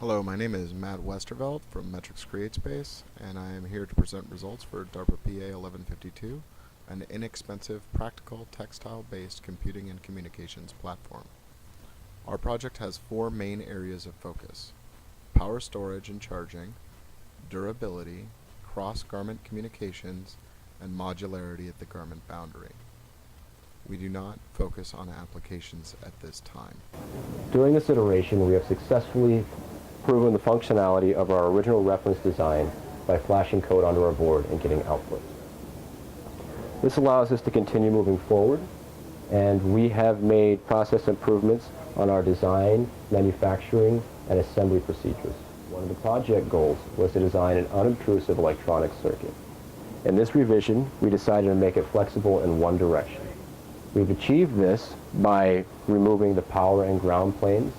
Hello, my name is Matt Westerveld from Metrix CreateSpace, and I am here to present results for Darpa PA 1152, an inexpensive, practical, textile-based computing and communications platform. Our project has four main areas of focus: power storage and charging, durability, cross-garment communications, and modularity at the garment boundary. We do not focus on applications at this time. During this iteration, we have successfully proven the functionality of our original reference design by flashing code onto our board and getting output. This allows us to continue moving forward, and we have made process improvements on our design, manufacturing, and assembly procedures. One of the project goals was to design an unobtrusive electronic circuit. In this revision, we decided to make it flexible in one direction. We've achieved this by removing the power and ground planes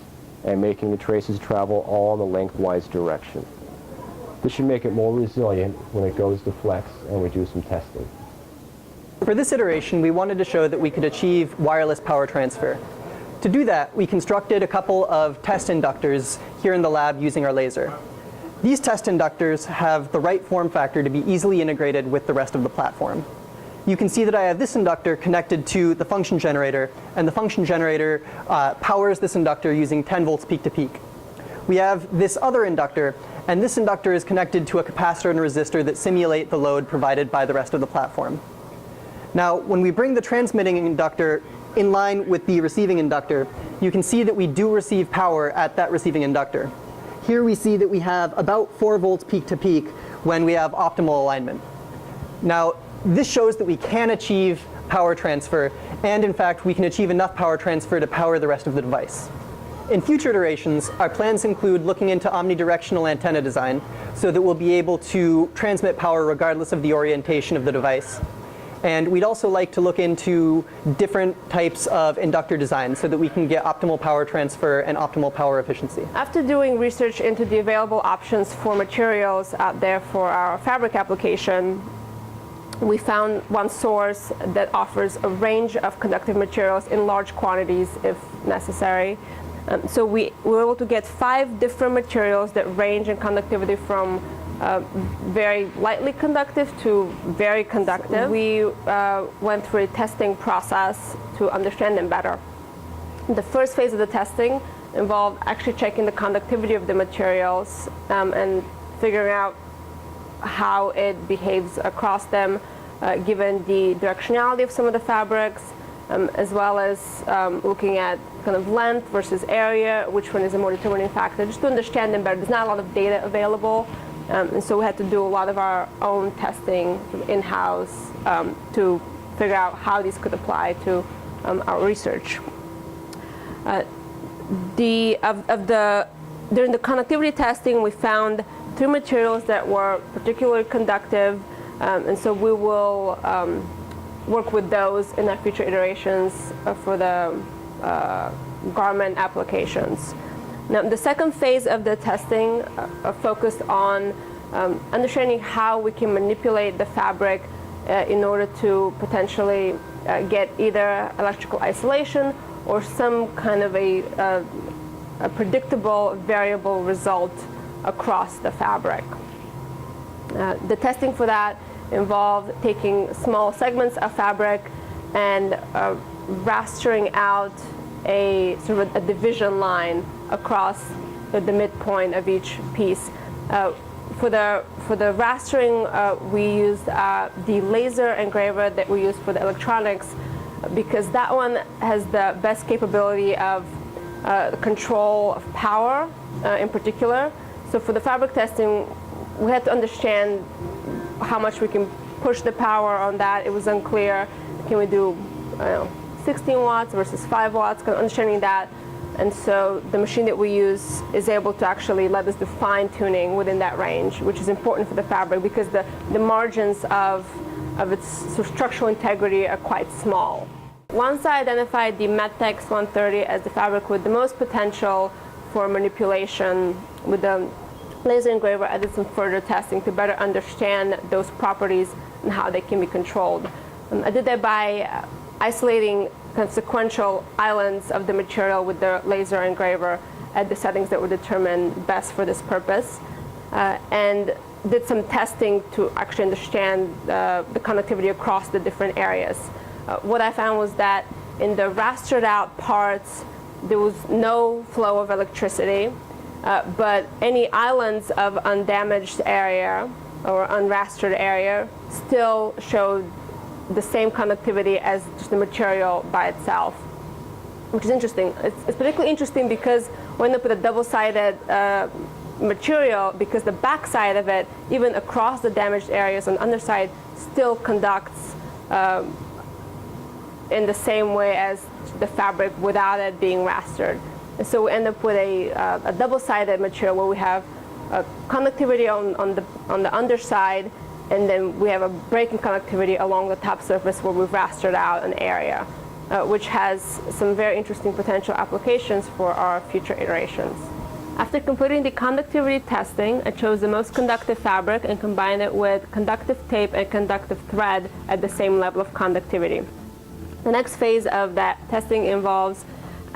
and making the traces travel all in the lengthwise direction. This should make it more resilient when it goes to flex, and we do some testing. For this iteration, we wanted to show that we could achieve wireless power transfer. To do that, we constructed a couple of test inductors here in the lab using our laser. These test inductors have the right form factor to be easily integrated with the rest of the platform. You can see that I have this inductor connected to the function generator, and the function generator powers this inductor using 10 volts peak to peak. We have this other inductor, and this inductor is connected to a capacitor and resistor that simulate the load provided by the rest of the platform. Now, when we bring the transmitting inductor in line with the receiving inductor, you can see that we do receive power at that receiving inductor. Here we see that we have about 4 volts peak to peak when we have optimal alignment. Now, this shows that we can achieve power transfer, and in fact, we can achieve enough power transfer to power the rest of the device. In future iterations, our plans include looking into omnidirectional antenna design so that we'll be able to transmit power regardless of the orientation of the device. And we'd also like to look into different types of inductor design so that we can get optimal power transfer and optimal power efficiency. After doing research into the available options for materials out there for our fabric application, we found one source that offers a range of conductive materials in large quantities if necessary. So we were able to get 5 different materials that range in conductivity from very lightly conductive to very conductive. We went through a testing process to understand them better. The first phase of the testing involved actually checking the conductivity of the materials and figuring out how it behaves across them, given the directionality of some of the fabrics, as well as looking at kind of length versus area, which one is a more determining factor, just to understand them better. There's not a lot of data available, and so we had to do a lot of our own testing in-house to figure out how these could apply to our research. During the conductivity testing, we found 3 materials that were particularly conductive, and so we will work with those in our future iterations for the garment applications. Now, the second phase of the testing focused on understanding how we can manipulate the fabric in order to potentially get either electrical isolation or some kind of a predictable variable result across the fabric. The testing for that involved taking small segments of fabric and rastering out a sort of a division line across the midpoint of each piece. For the rastering, we used the laser engraver that we use for the electronics, because that one has the best capability of control of power in particular. So for the fabric testing, we had to understand how much we can push the power on that. It was unclear. Can we do 16 watts versus 5 watts? Kind of understanding that. And so the machine that we use is able to actually let us do fine tuning within that range, which is important for the fabric because the margins of its sort of structural integrity are quite small. Once I identified the Metrix 130 as the fabric with the most potential for manipulation with the laser engraver, I did some further testing to better understand those properties and how they can be controlled. I did that by isolating kind of sequential islands of the material with the laser engraver at the settings that were determined best for this purpose, and did some testing to actually understand the conductivity across the different areas. What I found was that in the rastered out parts, there was no flow of electricity, but any islands of undamaged area or unrastered area still showed the same conductivity as just the material by itself, which is interesting. It's particularly interesting because we end up with a double-sided material, because the back side of it, even across the damaged areas on the underside, still conducts in the same way as the fabric without it being rastered. And so we end up with a double-sided material where we have conductivity on the underside, and then we have a breaking conductivity along the top surface where we've rastered out an area, which has some very interesting potential applications for our future iterations. After completing the conductivity testing, I chose the most conductive fabric and combined it with conductive tape and conductive thread at the same level of conductivity. The next phase of that testing involves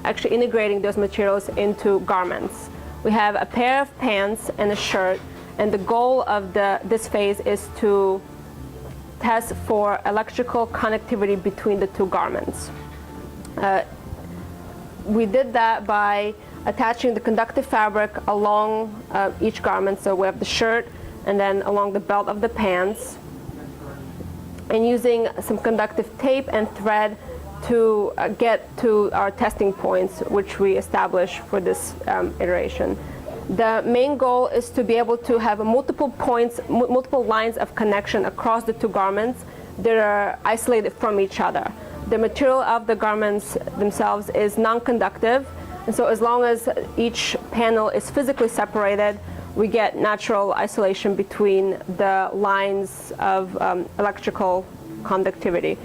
actually integrating those materials into garments. We have a pair of pants and a shirt, and the goal of this phase is to test for electrical connectivity between the two garments. We did that by attaching the conductive fabric along each garment. So we have the shirt and then along the belt of the pants, and using some conductive tape and thread to get to our testing points, which we established for this iteration. The main goal is to be able to have multiple points, multiple lines of connection across the two garments that are isolated from each other. The material of the garments themselves is non-conductive, and so as long as each panel is physically separated, we get natural isolation between the lines of electrical conductivity.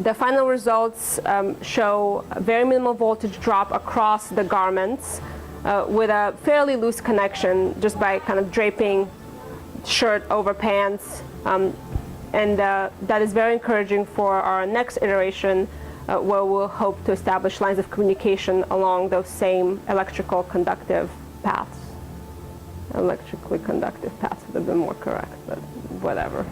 The final results show a very minimal voltage drop across the garments with a fairly loose connection just by kind of draping shirt over pants. And that is very encouraging for our next iteration, where we'll hope to establish lines of communication along those same electrical conductive paths. Electrically conductive paths would have been more correct, but whatever.